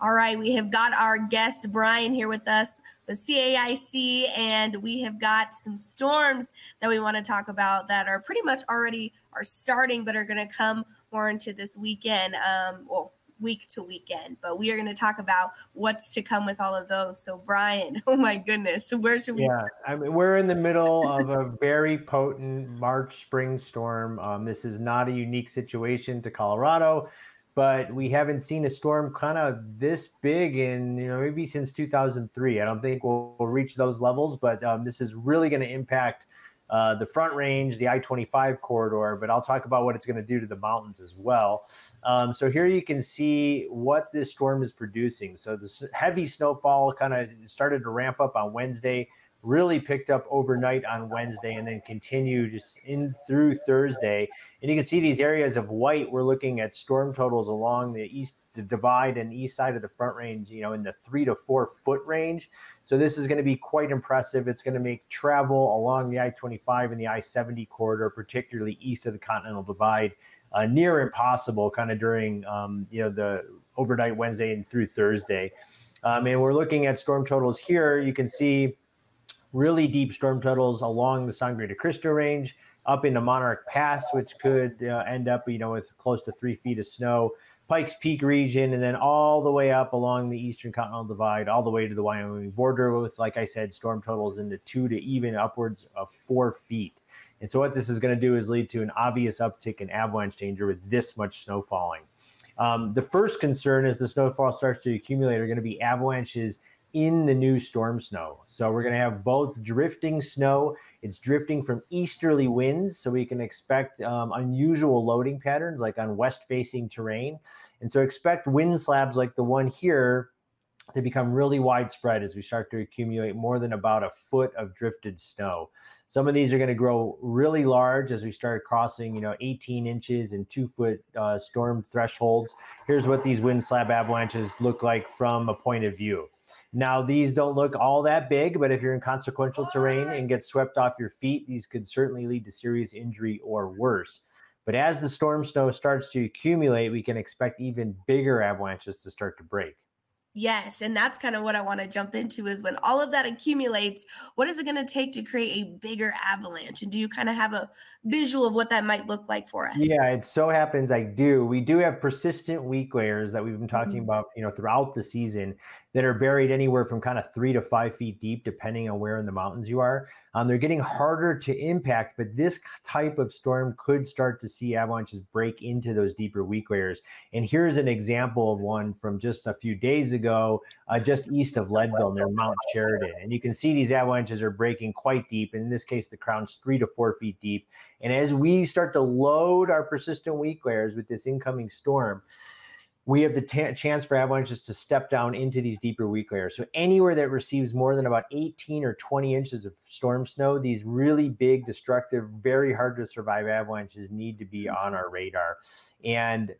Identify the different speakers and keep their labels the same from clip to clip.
Speaker 1: All right, we have got our guest Brian here with us, the CAIC, and we have got some storms that we want to talk about that are pretty much already are starting, but are going to come more into this weekend, week to weekend. But we are going to talk about what's to come with all of those. So Brian, oh my goodness, where should we start?
Speaker 2: I mean, we're in the middle of a very potent March spring storm. This is not a unique situation to Colorado, but we haven't seen a storm kind of this big in, maybe since 2003. I don't think we'll reach those levels, but this is really going to impact the Front Range, the I-25 corridor, but I'll talk about what it's going to do to the mountains as well. So here you can see what this storm is producing. So the heavy snowfall kind of started to ramp up on Wednesday, really picked up overnight on Wednesday, and then continued just in through Thursday. And you can see these areas of white. We're looking at storm totals along the divide and east side of the Front Range, in the 3 to 4 foot range. So this is going to be quite impressive. It's going to make travel along the I-25 and the I-70 corridor, particularly east of the Continental Divide, near impossible kind of during, the overnight Wednesday and through Thursday. And we're looking at storm totals here. You can see really deep storm totals along the Sangre de Cristo range, up into Monarch Pass, which could end up, with close to 3 feet of snow, Pikes Peak region, and then all the way up along the Eastern Continental Divide, all the way to the Wyoming border with, like I said, storm totals in the 2 to even upwards of 4 feet. And so what this is going to do is lead to an obvious uptick in avalanche danger with this much snow falling. The first concern as the snowfall starts to accumulate are going to be avalanches in the new storm snow. So we're going to have both drifting snow. It's drifting from easterly winds, so we can expect unusual loading patterns like on west-facing terrain. And so expect wind slabs like the one here to become really widespread as we start to accumulate more than about a foot of drifted snow. Some of these are going to grow really large as we start crossing, 18 inches and 2 foot storm thresholds. Here's what these wind slab avalanches look like from a point of view. Now, these don't look all that big, but if you're in consequential terrain and get swept off your feet, these could certainly lead to serious injury or worse. But as the storm snow starts to accumulate, we can expect even bigger avalanches to start to break.
Speaker 1: Yes, and that's kind of what I want to jump into is when all of that accumulates, what is it going to take to create a bigger avalanche? And do you kind of have a visual of what that might look like for us?
Speaker 2: Yeah, it so happens I do. We do have persistent weak layers that we've been talking about, throughout the season that are buried anywhere from kind of 3 to 5 feet deep, depending on where in the mountains you are. They're getting harder to impact, but this type of storm could start to see avalanches break into those deeper weak layers. And here's an example of one from just a few days ago, just east of Leadville near Mount Sheridan. And you can see these avalanches are breaking quite deep. In this case, the crown's 3 to 4 feet deep. And as we start to load our persistent weak layers with this incoming storm, we have the chance for avalanches to step down into these deeper weak layers. So anywhere that receives more than about 18 or 20 inches of storm snow, these really big, destructive, very hard to survive avalanches need to be on our radar. And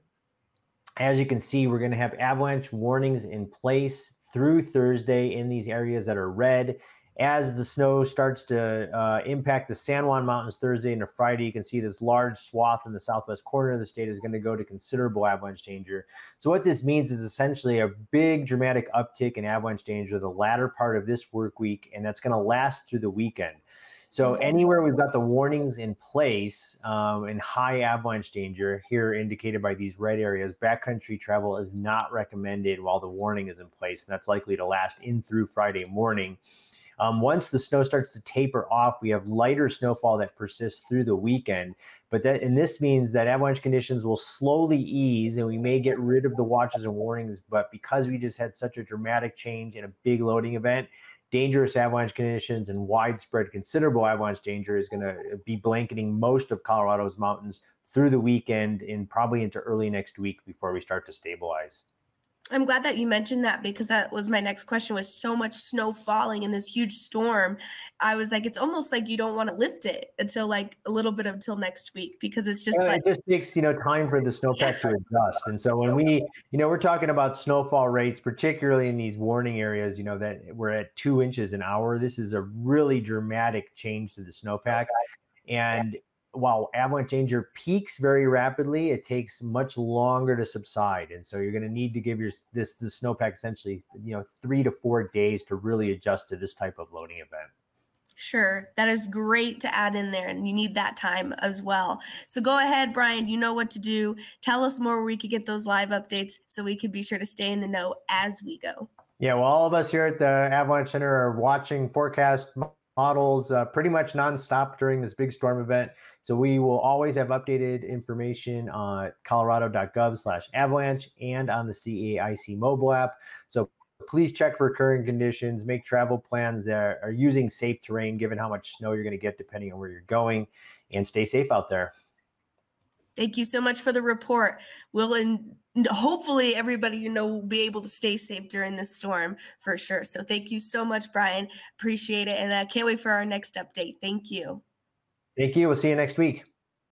Speaker 2: as you can see, we're going to have avalanche warnings in place through Thursday in these areas that are red. As the snow starts to impact the San Juan Mountains Thursday into Friday, you can see this large swath in the southwest corner of the state is going to go to considerable avalanche danger. So what this means is essentially a big dramatic uptick in avalanche danger the latter part of this work week, and that's going to last through the weekend. So anywhere we've got the warnings in place and high avalanche danger, here indicated by these red areas, backcountry travel is not recommended while the warning is in place, and that's likely to last in through Friday morning. Once the snow starts to taper off, we have lighter snowfall that persists through the weekend. And this means that avalanche conditions will slowly ease and we may get rid of the watches and warnings. But because we just had such a dramatic change in a big loading event, dangerous avalanche conditions and widespread considerable avalanche danger is going to be blanketing most of Colorado's mountains through the weekend and probably into early next week before we start to stabilize.
Speaker 1: I'm glad that you mentioned that because that was my next question. Was so much snow falling in this huge storm. I was like, it's almost like you don't want to lift it until like a little bit until next week because it's just
Speaker 2: it just takes time for the snowpack to adjust. And so when we we're talking about snowfall rates, particularly in these warning areas, that we're at 2 inches an hour. This is a really dramatic change to the snowpack. And while avalanche danger peaks very rapidly, it takes much longer to subside. And so you're going to need to give the snowpack essentially, 3 to 4 days to really adjust to this type of loading event.
Speaker 1: Sure. That is great to add in there, and you need that time as well. So go ahead, Brian, you know what to do. Tell us more where we could get those live updates so we can be sure to stay in the know as we go.
Speaker 2: Yeah, well, all of us here at the Avalanche Center are watching forecast models pretty much nonstop during this big storm event. So we will always have updated information on Colorado.gov/avalanche and on the CAIC mobile app. So please check for current conditions, make travel plans that are using safe terrain, given how much snow you're going to get depending on where you're going, and stay safe out there.
Speaker 1: Thank you so much for the report. Hopefully everybody, will be able to stay safe during this storm for sure. So thank you so much, Brian. Appreciate it. And I can't wait for our next update. Thank you.
Speaker 2: Thank you. We'll see you next week.